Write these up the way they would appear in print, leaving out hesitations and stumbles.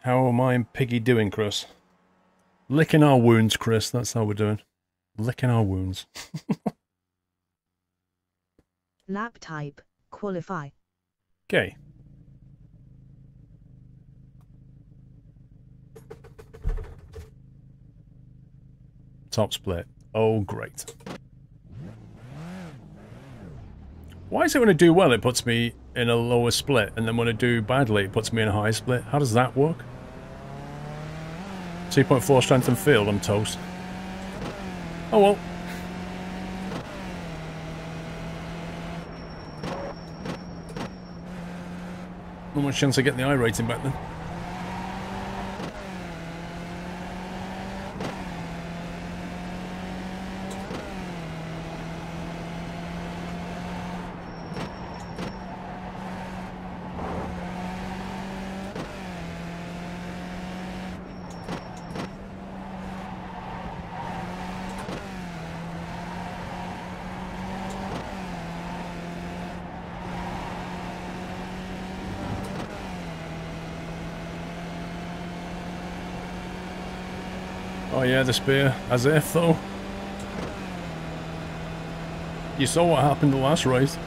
How am I and Piggy doing, Chris? Licking our wounds, Chris. That's how we're doing. Licking our wounds. Lap type, qualify. Okay. Top split. Oh, great. Why is it when I do well, it puts me in a lower split, and then when I do badly, it puts me in a higher split? How does that work? 2.4 strength and field, I'm toast. Oh well. Not much chance of getting the I rating back then. Oh yeah, the spear. As if, though. You saw what happened the last race.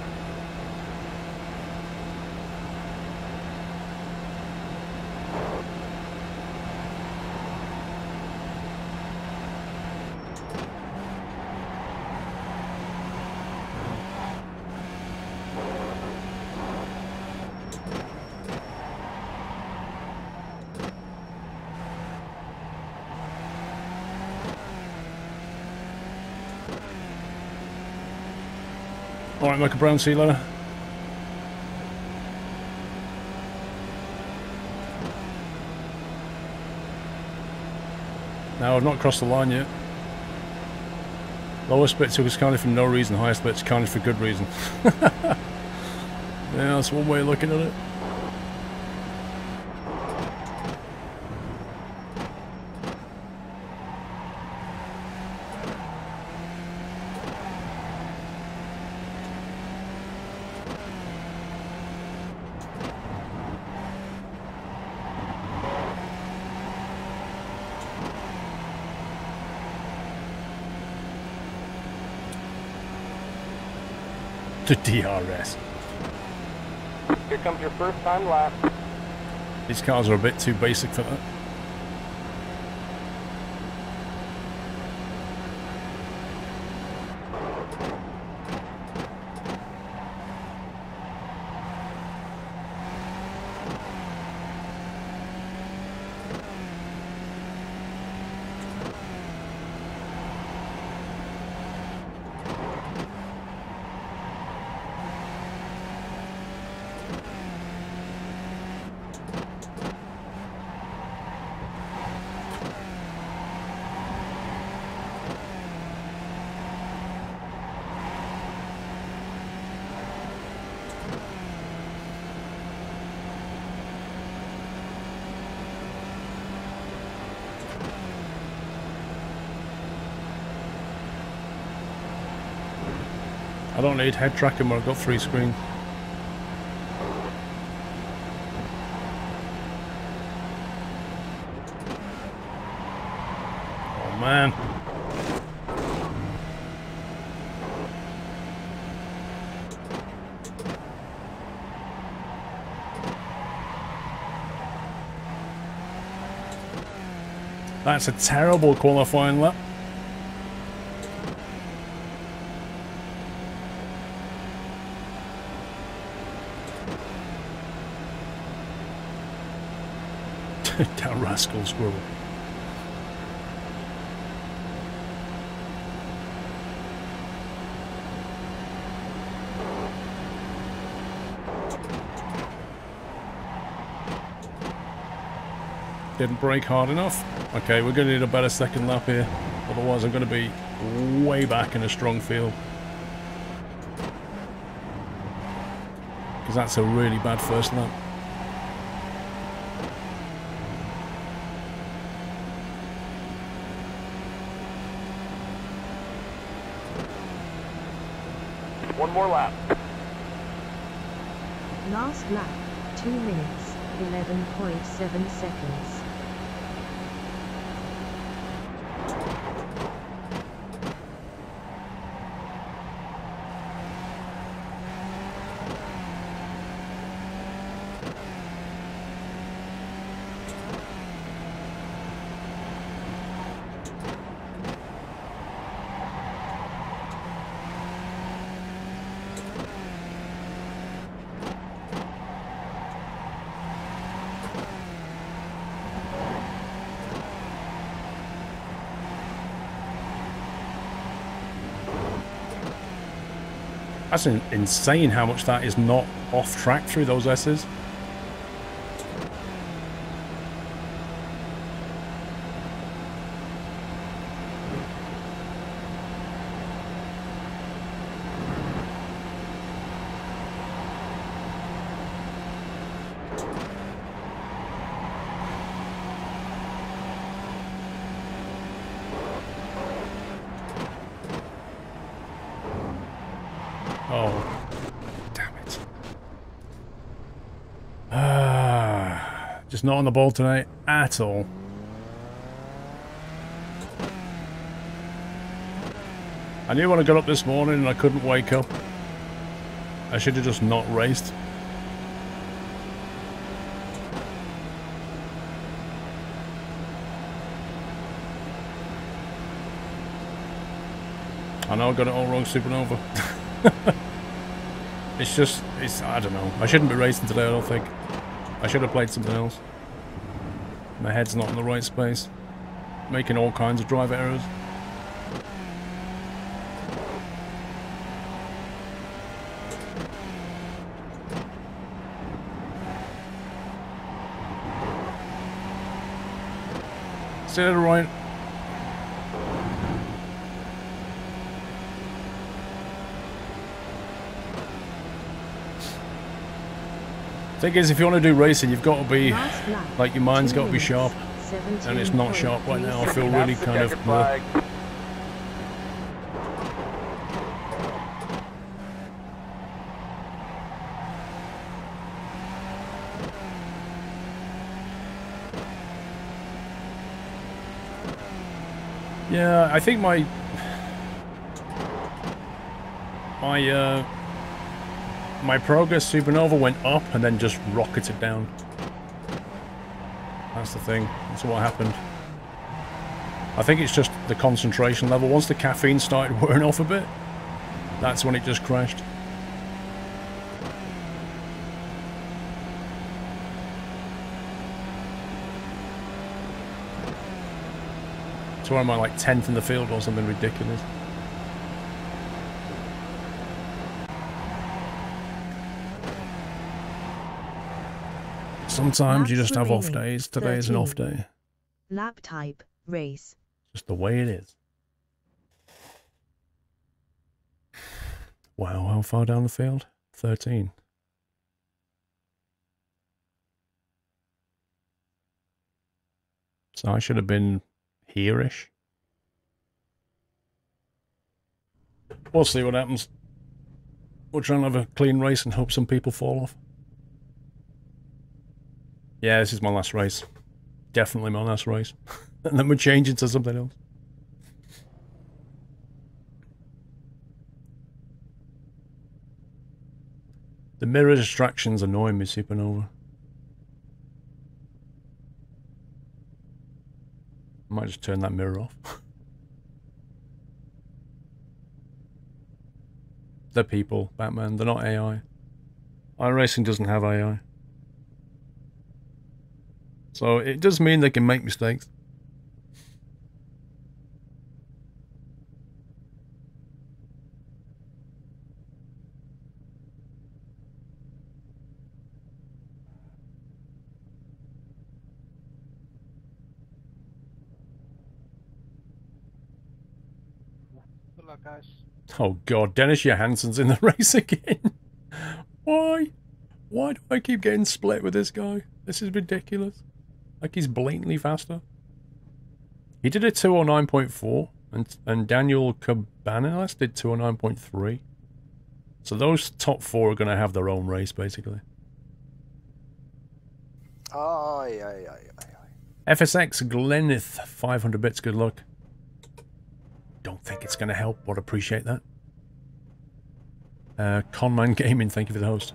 Alright, Michael Brown, see you later. Now, I've not crossed the line yet. Lower split took us kind of for no reason, higher split's kind of for good reason. Yeah, that's one way of looking at it. To DRS. Here comes your first time lap. These cars are a bit too basic for that. I don't need head tracking when I've got 3 screens. Oh man. That's a terrible qualifying lap. Down rascal squirrel. Didn't brake hard enough. Okay, we're going to need a better second lap here. Otherwise I'm going to be way back in a strong field. Because that's a really bad first lap. One more lap. Last lap, 2 minutes. 11.7 seconds. That's insane how much that is not off track through those S's. Just not on the ball tonight at all. I knew when I got up this morning and I couldn't wake up. I should have just not raced. I know I got it all wrong, Supernova. I don't know. I shouldn't be racing today, I don't think. I should have played something else. My head's not in the right space. Making all kinds of drive errors. Stay to the right. Thing is, if you want to do racing, you've got to be, like, your mind's got to be sharp, and it's not sharp right now. I feel really kind of... Yeah, I think my progress supernova went up and then just rocketed down. That's the thing. That's what happened. I think it's just the concentration level. Once the caffeine started wearing off a bit, that's when it just crashed. So am I like 10th in the field or something ridiculous? Sometimes you just have off days. Today is an off day. Lap type, race. Just the way it is. Wow, how far down the field? 13. So I should have been here-ish. We'll see what happens. We'll try and have a clean race and hope some people fall off. Yeah, this is my last race. Definitely my last race. And then we're changing to something else. The mirror distractions annoy me, Supernova. I might just turn that mirror off. They're people, Batman. They're not AI. iRacing doesn't have AI. So it does mean they can make mistakes. Good luck, guys. Oh god, Dennis Johansson's in the race again. Why? Why do I keep getting split with this guy? This is ridiculous. Like, he's blatantly faster. He did a 209.4, and Daniel Cabanas did 209.3. So those top four are going to have their own race, basically. Aye, aye, aye, aye, aye. FSX Glenith, 500 bits, good luck. Don't think it's going to help, but appreciate that. Conman Gaming, thank you for the host.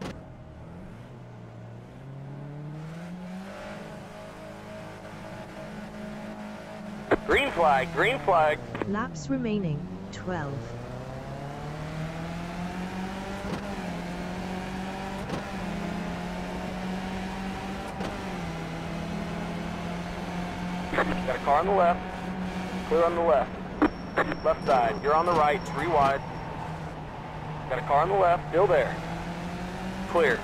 Green flag, green flag. Laps remaining, 12. Got a car on the left. Clear on the left. Left side. You're on the right. 3 wide. Got a car on the left. Still there. Clear.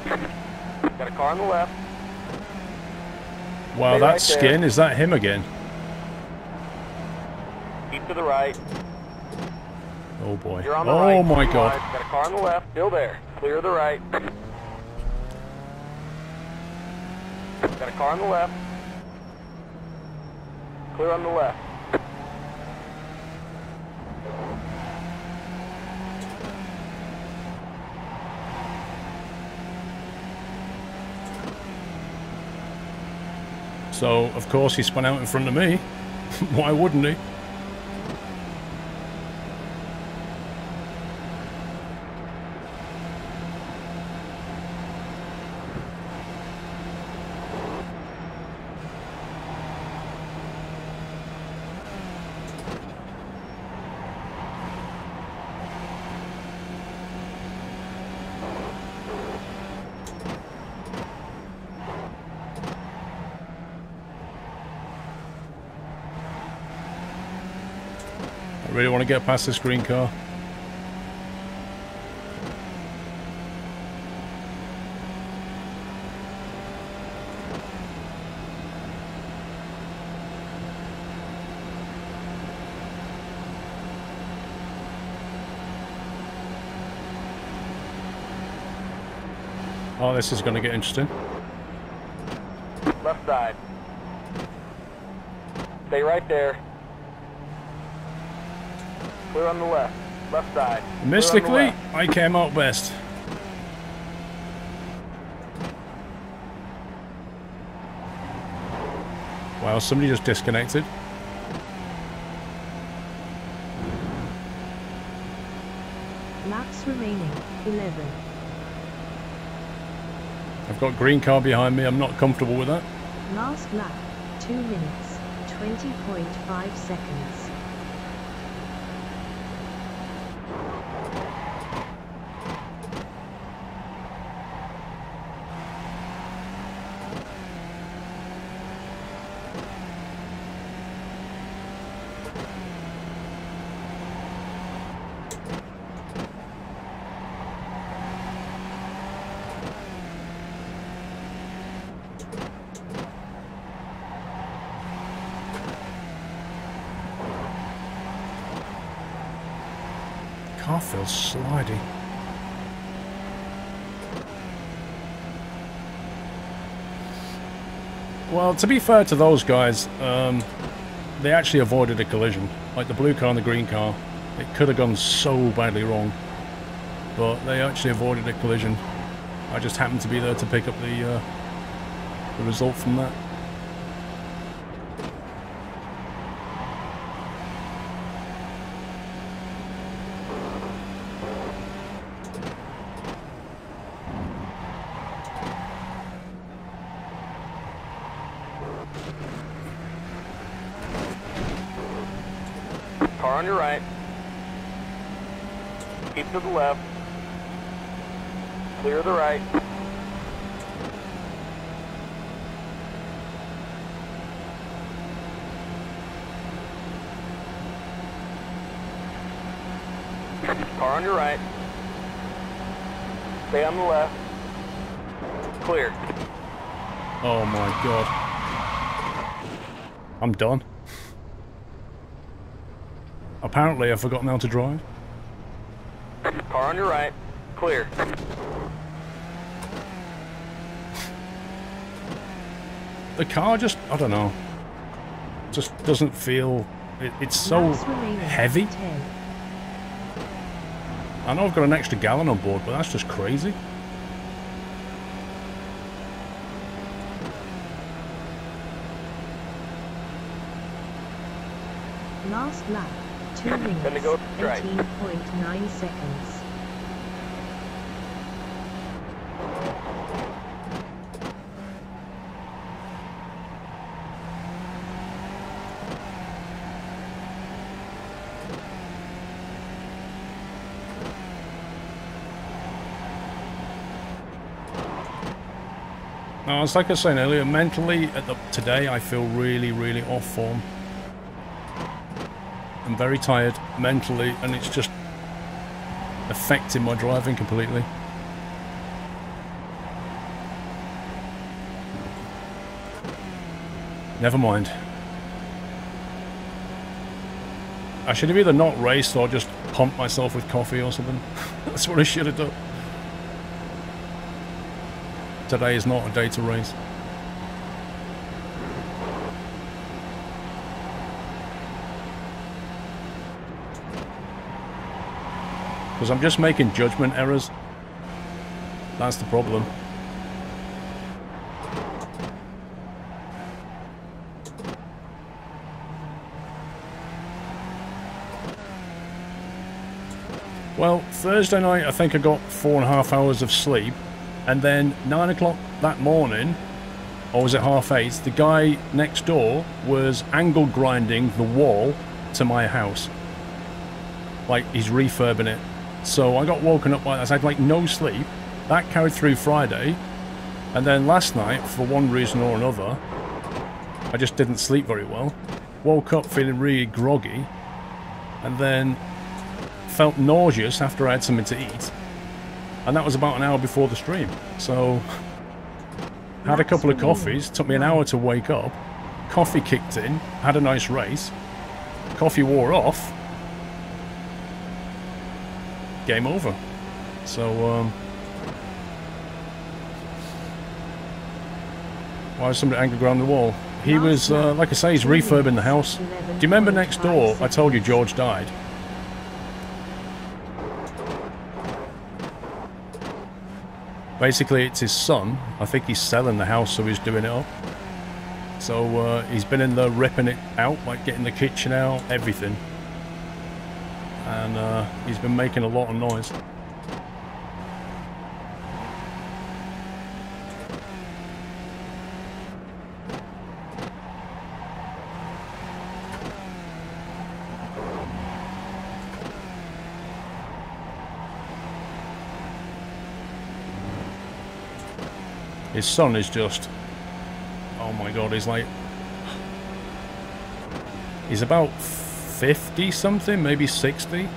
Got a car on the left. Wow, Stay that right skin, there. is that him again? Keep to the right. Oh boy. You're on the Oh right. my 3 god. wide. Got a car on the left. Still there. Clear the right. Got a car on the left. Clear on the left. So, of course, he spun out in front of me. Why wouldn't he? I really want to get past this green car. Oh, this is going to get interesting. Left side. Stay right there. Clear on the left. Left side. Clear on the Mystically, left. I came out best. Wow, somebody just disconnected. Laps remaining, 11. I've got green car behind me. I'm not comfortable with that. Last lap, 2 minutes, 20.5 seconds. Car feels slidey. Well, to be fair to those guys, they actually avoided a collision. Like the blue car and the green car, it could have gone so badly wrong. But they actually avoided a collision. I just happened to be there to pick up the result from that. Car on your right. Keep to the left. Clear the right. Car on your right. Stay on the left. Clear. Oh my god. I'm done. Apparently I've forgotten how to drive. Car on your right. Clear. The car just, I don't know, just doesn't feel, it's so Laps remaining, heavy. 10. I know I've got an extra gallon on board, but that's just crazy. Last lap, 2 minutes, Gonna go straight. 18.9 seconds. No, it's like I was saying earlier, mentally, today I feel really, really off form. I'm very tired mentally, and it's just affecting my driving completely. Never mind. I should have either not raced or just pumped myself with coffee or something. That's what I should have done. Today is not a day to race. Because I'm just making judgment errors. That's the problem. Well, Thursday night I think I got 4.5 hours of sleep. And then 9 o'clock that morning, or was it 8:30, the guy next door was angle grinding the wall to my house. Like, he's refurbing it. So I got woken up by that. I had like no sleep. That carried through Friday. And then last night, for one reason or another, I just didn't sleep very well. Woke up feeling really groggy. And then felt nauseous after I had something to eat. And that was about an hour before the stream. So, had a couple of coffees, took me an hour to wake up. Coffee kicked in, had a nice race. Coffee wore off. Game over. So, why was somebody angry around the wall? He was, like I say, he's refurbing the house. Do you remember next door, I told you George died? Basically, it's his son. I think he's selling the house, so he's doing it up. So he's been in there ripping it out, like getting the kitchen out, everything. And he's been making a lot of noise. His son is just, oh my god, he's like, he's about 50 something, maybe 60,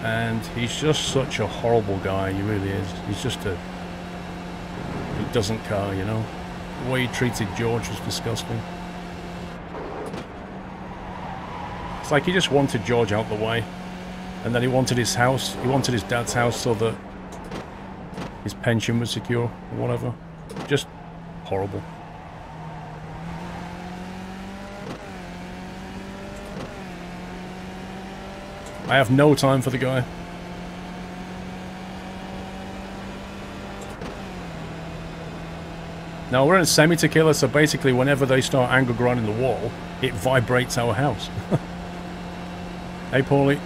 and he's just such a horrible guy. He really is. He's just he doesn't care, you know. The way he treated George was disgusting. It's like he just wanted George out the way, and then he wanted his house, he wanted his dad's house so that his pension was secure, or whatever. Just horrible. I have no time for the guy. Now, we're in a semi-tequila, so basically whenever they start angle grinding the wall, it vibrates our house. Hey, Paulie.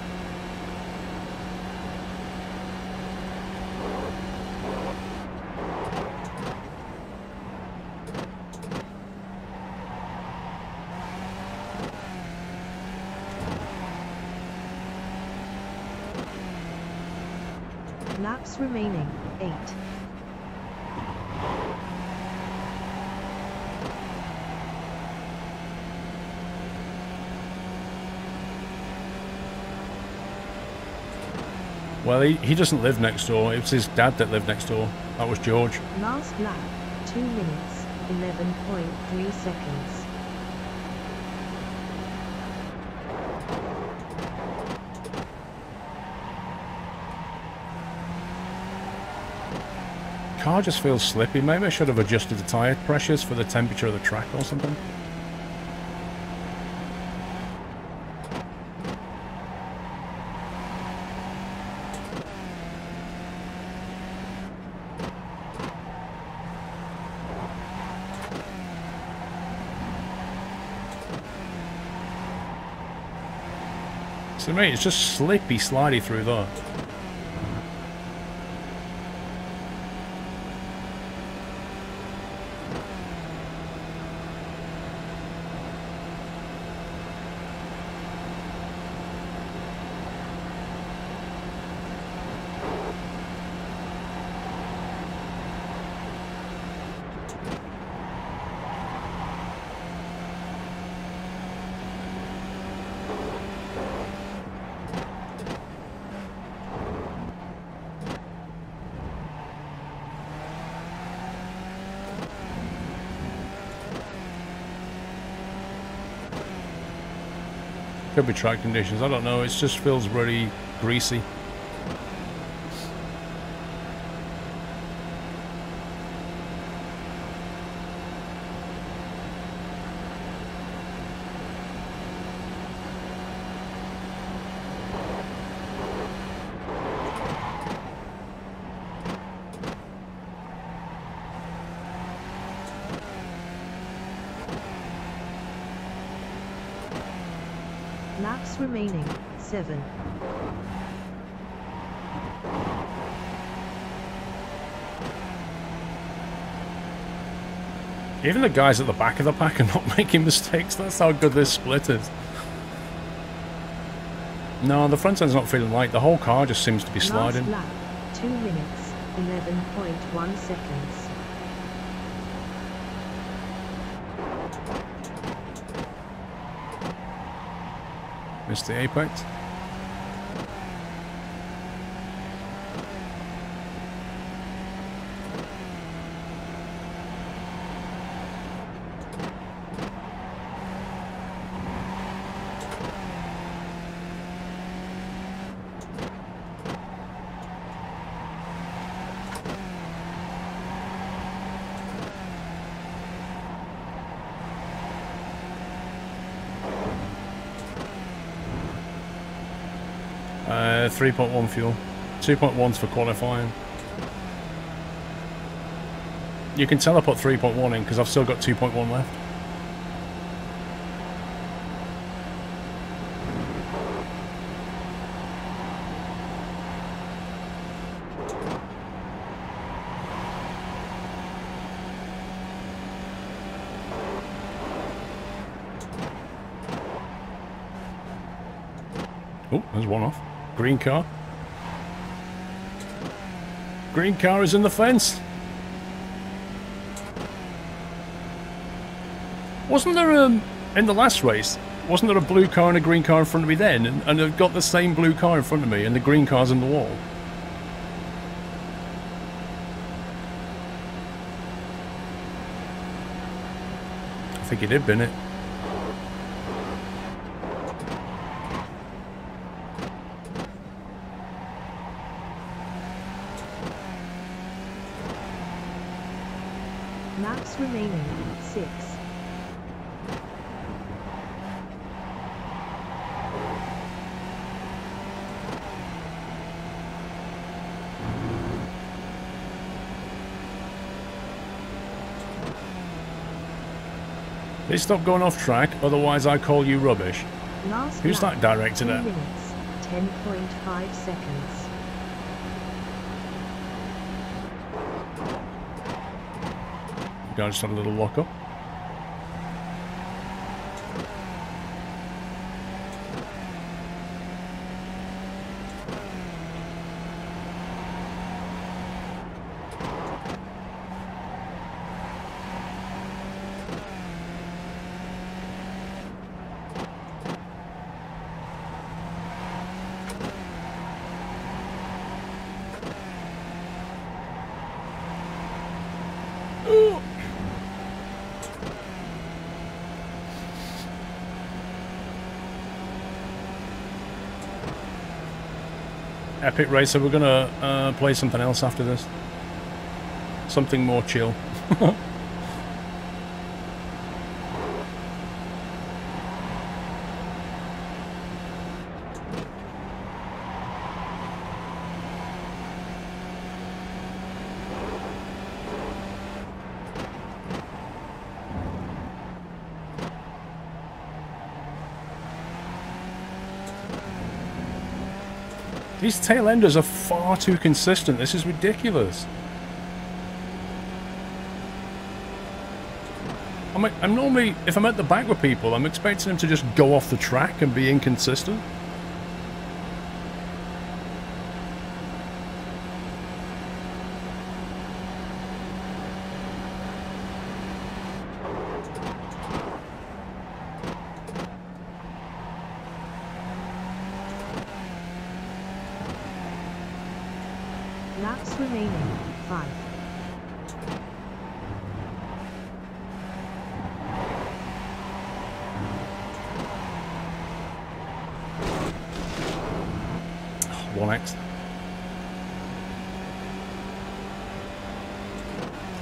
Laps remaining, 8. Well, he doesn't live next door. It was his dad that lived next door. That was George. Last lap, 2 minutes, 11.3 seconds. Car just feels slippy. Maybe I should have adjusted the tyre pressures for the temperature of the track or something. So mate, it's just slippy, slidey through that. Could be track conditions, I don't know, it just feels really greasy. Laps remaining, 7. Even the guys at the back of the pack are not making mistakes, that's how good this split is. No, the front end's not feeling light, the whole car just seems to be sliding. Last lap, 2 minutes, 11.1 seconds. Missed the apex. Uh, 3.1 fuel. 2.1's for qualifying. You can tell I put 3.1 in because I've still got 2.1 left. Oh, there's one off. Green car. Green car is in the fence. Wasn't there in the last race, wasn't there a blue car and a green car in front of me then? And I've got the same blue car in front of me and the green car's in the wall. I think he did bin it. Laps remaining, 6. Please stop going off track, otherwise I call you rubbish. Last Who's lap, that directing 2 at? minutes, 10.5 seconds. Guy just had a little lock up. Epic Racer, we're gonna play something else after this. Something more chill. These tail enders are far too consistent. This is ridiculous. I'm normally, if I'm at the back with people, I'm expecting them to just go off the track and be inconsistent. Laps remaining. 5. Oh, 1x.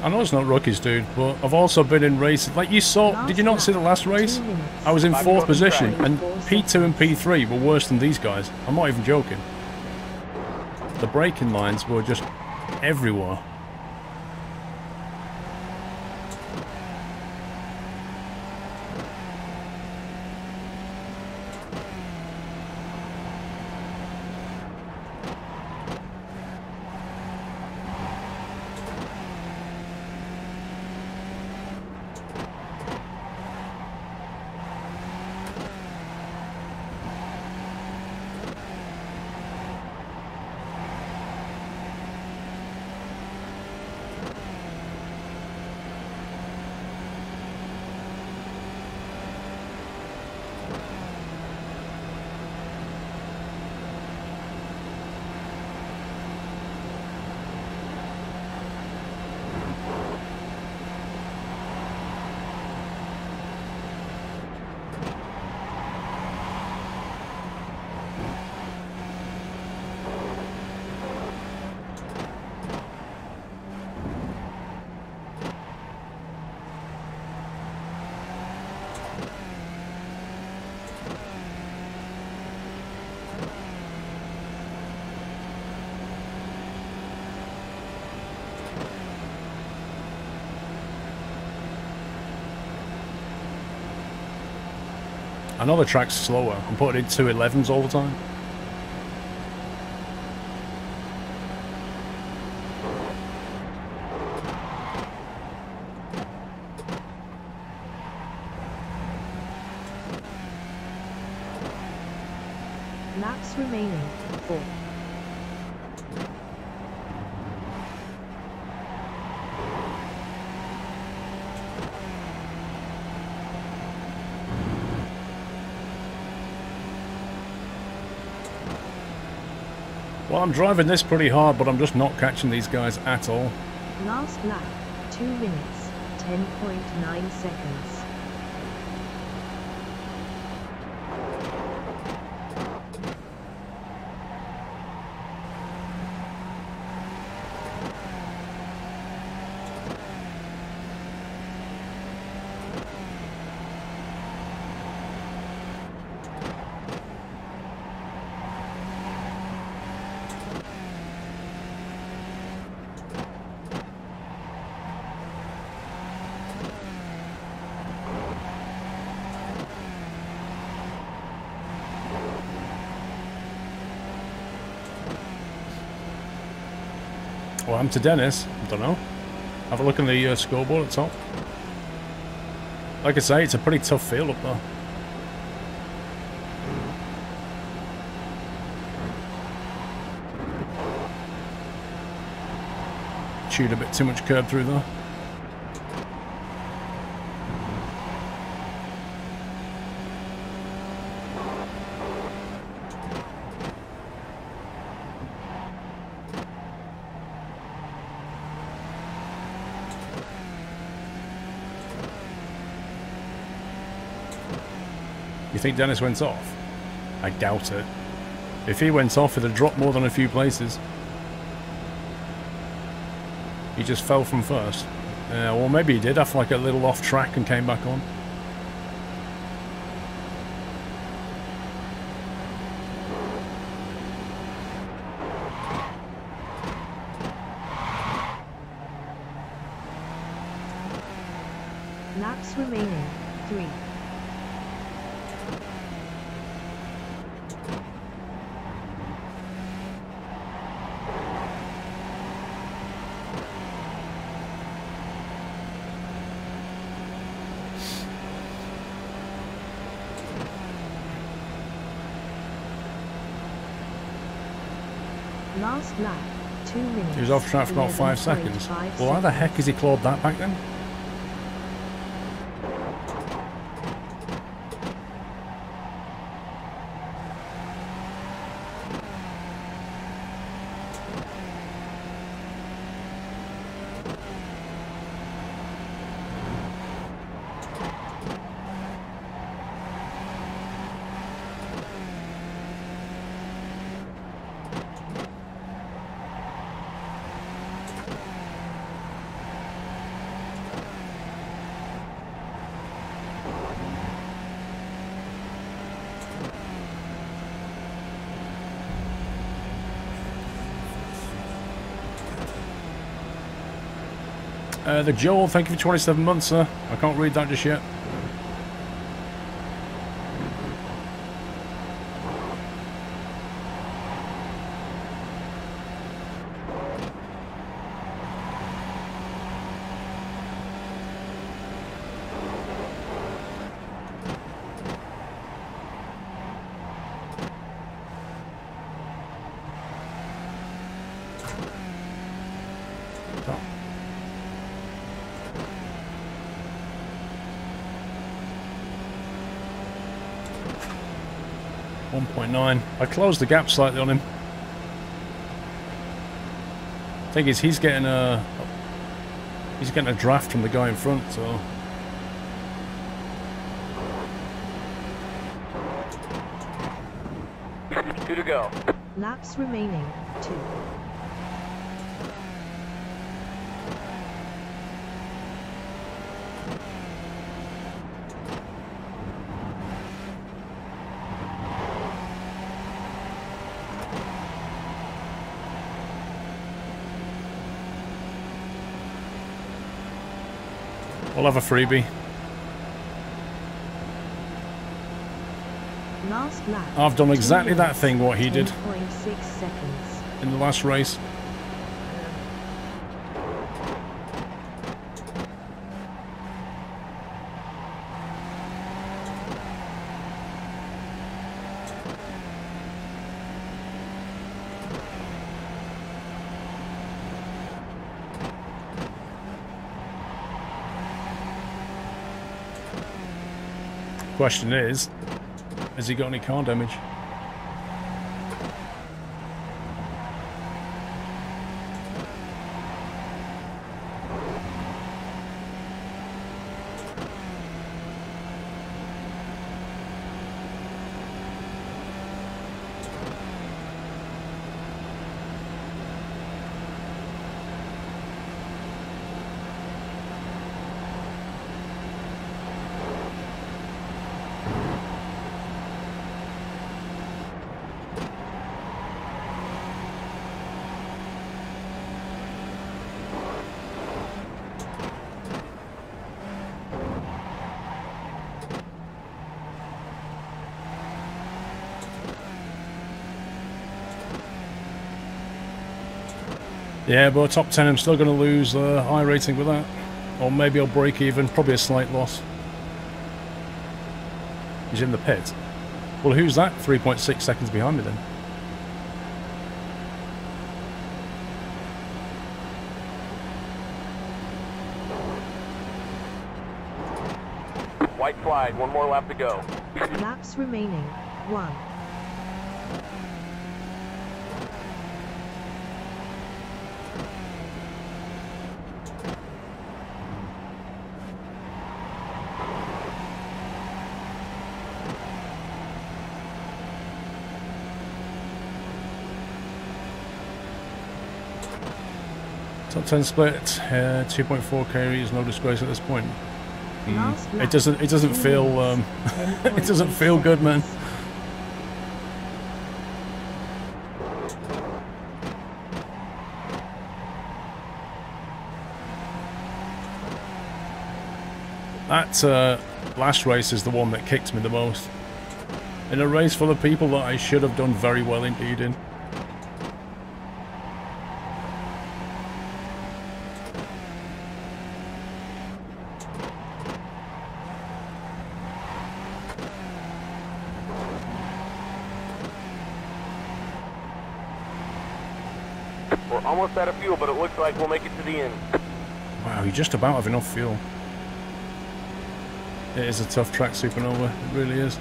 I know it's not rookies, dude, but I've also been in races. Like you saw, did you not see the last race? I was in 4th position, and P2 and P3 were worse than these guys. I'm not even joking. The braking lines were just everywhere. I know the track's slower. I'm putting in 211s all the time. Laps remaining. 4. Well, I'm driving this pretty hard, but I'm just not catching these guys at all. Last lap. 2 minutes. 10.9 seconds. Well, I'm to Dennis. I don't know. Have a look in the scoreboard at the top. Like I say, it's a pretty tough field up there. Chewed a bit too much curb through there. You think Dennis went off? I doubt it. If he went off, it'd have dropped more than a few places. He just fell from first. Well, maybe he did after like a little off track and came back on. Laps remaining. 3. Last lap, 2 minutes. He was off track for about 5 seconds. Well, how the heck has he clawed that back then? The Joel, thank you for 27 months, sir. I can't read that just yet. Oh. 1.9. I closed the gap slightly on him. Thing is, he's getting a draft from the guy in front, so. Two to go. Laps remaining, 2. We'll have a freebie. Last lap. I've done exactly 2 that thing what he did 10.6 seconds. in the last race. Question is, has he got any car damage? Yeah, but top 10, I'm still going to lose iRacing with that. Or maybe I'll break even, probably a slight loss. He's in the pit. Well, who's that 3.6 seconds behind me then? White flag, one more lap to go. Laps remaining, 1. Top 10 split, 2.4 carries, no disgrace at this point. It doesn't feel it doesn't feel good, man. That last race is the one that kicked me the most. In a race full of people that I should have done very well indeed in. We're almost out of fuel, but it looks like we'll make it to the end. Wow, you just about have enough fuel. It is a tough track, Supernova. It really is.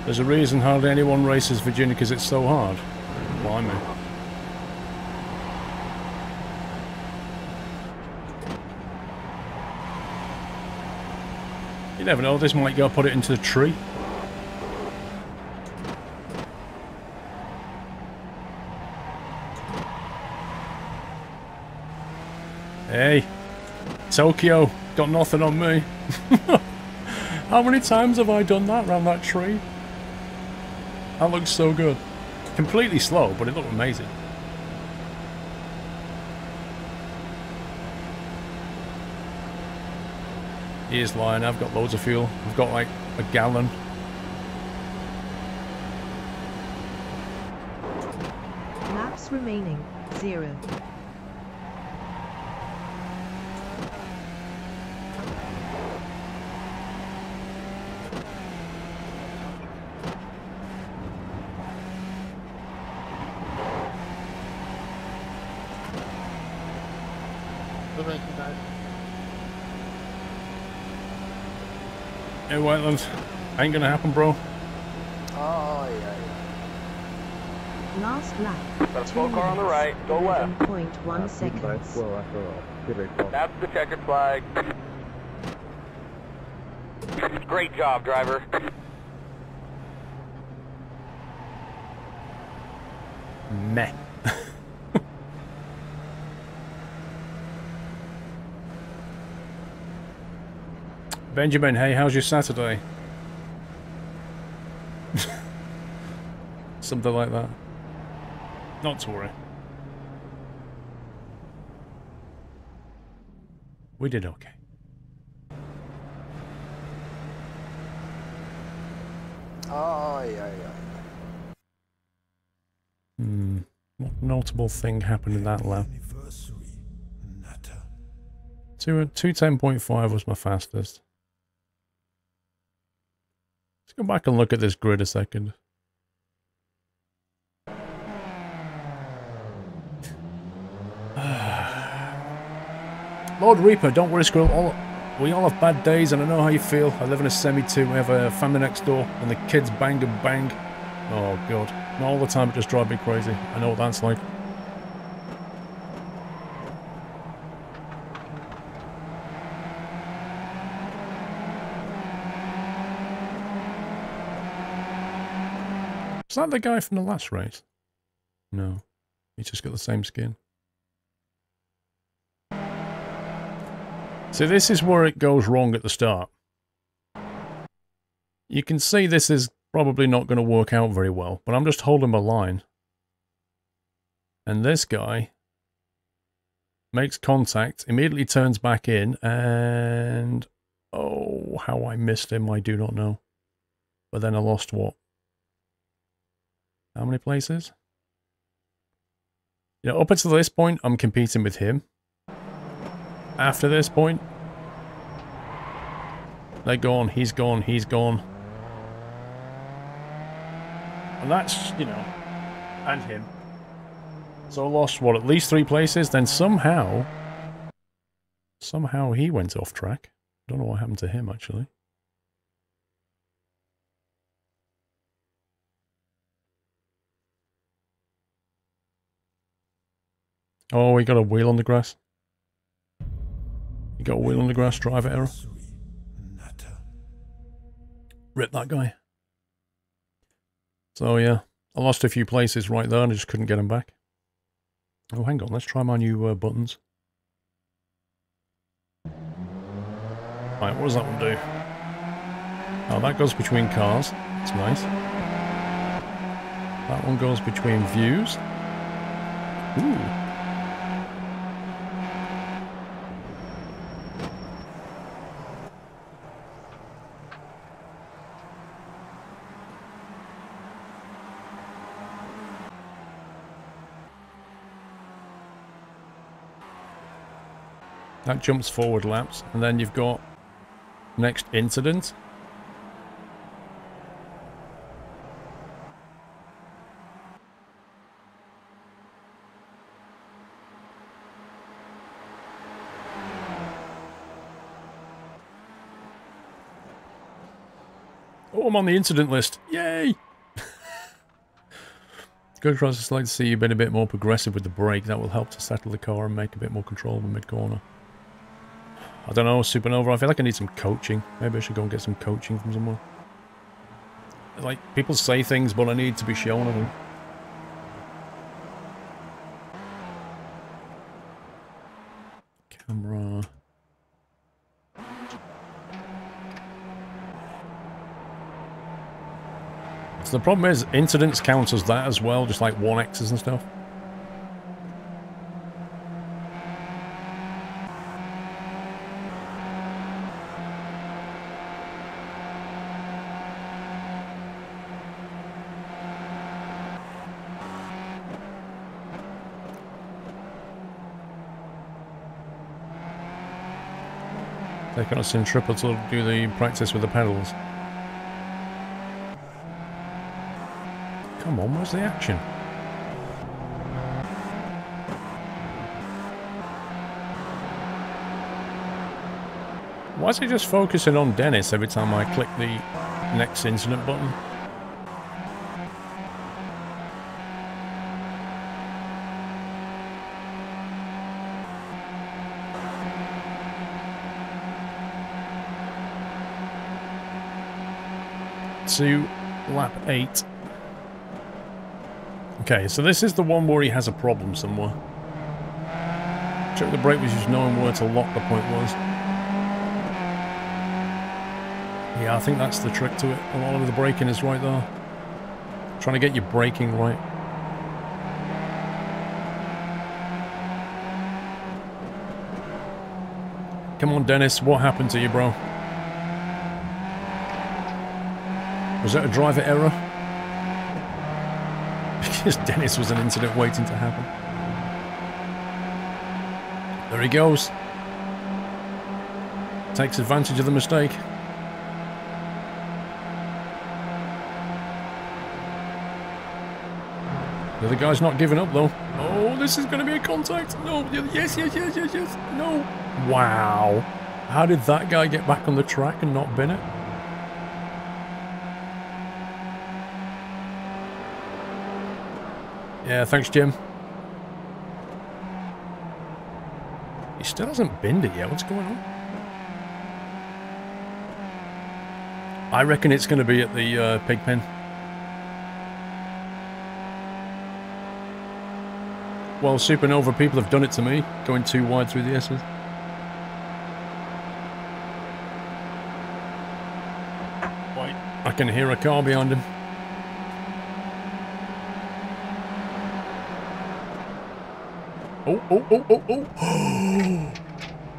There's a reason hardly anyone races Virginia because it's so hard. Blimey. You never know, this might go put it into the tree. Hey, Tokyo, got nothing on me. How many times have I done that around that tree? That looks so good. Completely slow, but it looked amazing. He is lying, I've got loads of fuel. I've got like a gallon. Laps remaining, 0. Hey, Whitelands, ain't gonna happen, bro. Oh, yeah. Last lap, Got a 2 slow car on the right, go left. 11.1 seconds. That's the checkered flag. Great job, driver. Meh. Benjamin, hey, how's your Saturday? Something like that. Not to worry. We did okay. Oh, yeah. What notable thing happened in that lap? 210.5 was my fastest. Let's go back and look at this grid a second. Lord Reaper, don't worry, Squirrel. We all have bad days, and I know how you feel. I live in a semi-2. We have a family next door, and the kids bang and bang. Oh, God. Not all the time, it just drives me crazy. I know what that's like. Is that the guy from the last race? No. He's just got the same skin. So this is where it goes wrong at the start. You can see this is probably not going to work out very well, but I'm just holding my line. And this guy makes contact, immediately turns back in, and... oh, how I missed him, I do not know. But then I lost what? How many places? You know, up until this point, I'm competing with him. After this point, they're gone, he's gone, he's gone. And that's, you know, and him. So I lost, what, at least 3 places? Then somehow he went off track. I don't know what happened to him, actually. Oh, we got a wheel on the grass. You got a wheel on the grass, driver error. Rip that guy. So yeah, I lost a few places right there and I just couldn't get them back. Oh, hang on, let's try my new buttons. Right, what does that one do? Oh, that goes between cars. That's nice. That one goes between views. Ooh. That jumps forward laps, and then you've got next incident. Oh, I'm on the incident list. Yay! Good cross, I'd like to see you been a bit more progressive with the brake. That will help to settle the car and make a bit more control in mid-corner. I don't know, Supernova, I feel like I need some coaching. Maybe I should go and get some coaching from somewhere. Like, people say things, but I need to be shown, I think. Camera... So the problem is, incidents count as that as well, just like 1X's and stuff. Taking us in triple to do the practice with the pedals. Come on, where's the action? Why is it just focusing on Dennis every time I click the next incident button? To lap 8. Okay, so this is the one where he has a problem somewhere. Check the brake was just knowing where to lock the point was. Yeah, I think that's the trick to it. A lot of the braking is right there. Trying to get your braking right. Come on, Dennis, what happened to you, bro? Was that a driver error? Because Dennis was an incident waiting to happen. There he goes. Takes advantage of the mistake. The other guy's not giving up though. Oh, this is going to be a contact. No, yes, yes, yes, yes, yes. No. Wow. How did that guy get back on the track and not bin it? Yeah, thanks, Jim. He still hasn't binned it yet. What's going on? I reckon it's going to be at the pig pen. Well, Supernova people have done it to me, going too wide through the S's. Wait, I can hear a car behind him. Oh, oh, oh, oh, oh.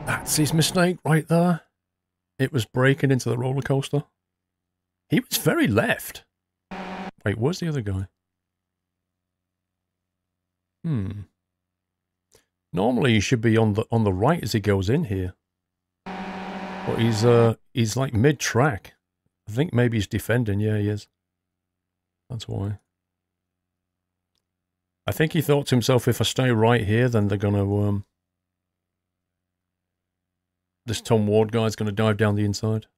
That's his mistake right there. It was braking into the roller coaster. He was very left. Wait, where's the other guy? Normally he should be on the right as he goes in here. But he's like mid-track. I think maybe he's defending. Yeah, he is. That's why. I think he thought to himself, if I stay right here, then they're gonna this Tom Ward guy's gonna dive down the inside.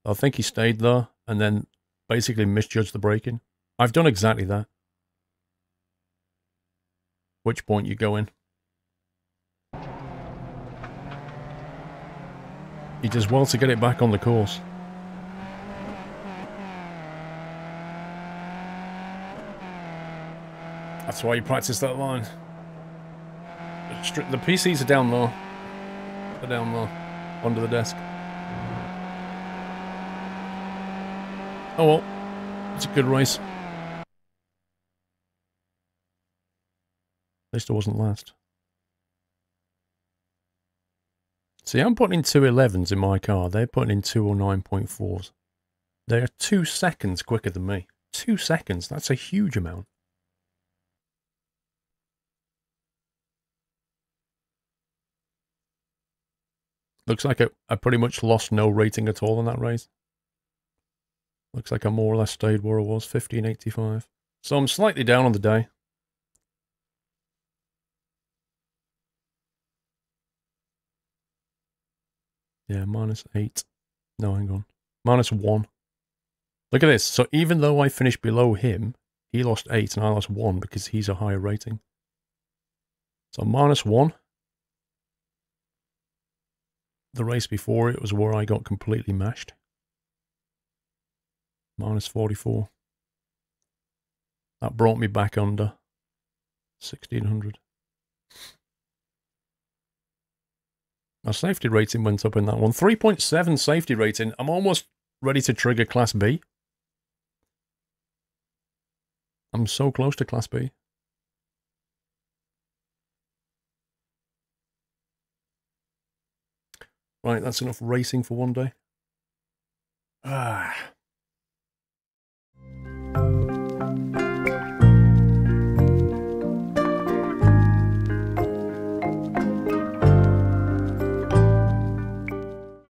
I think he stayed there and then basically misjudged the braking. I've done exactly that. Which point you go in. He does well to get it back on the course. That's why you practice that line. The PCs are down there. They're down there. Under the desk. Oh well. It's a good race. At least it wasn't last. See, I'm putting in 211s in my car. They're putting in 209.4s. They're 2 seconds quicker than me. 2 seconds. That's a huge amount. Looks like I pretty much lost no rating at all in that race. Looks like I more or less stayed where I was, 1585. So I'm slightly down on the day. Yeah, -8. No, hang on. -1. Look at this. So even though I finished below him, he lost 8 and I lost 1 because he's a higher rating. So -1. The race before it was where I got completely mashed. -44. That brought me back under 1600. My safety rating went up in that one. 3.7 safety rating. I'm almost ready to trigger Class B. I'm so close to Class B. Right, that's enough racing for one day. Ah.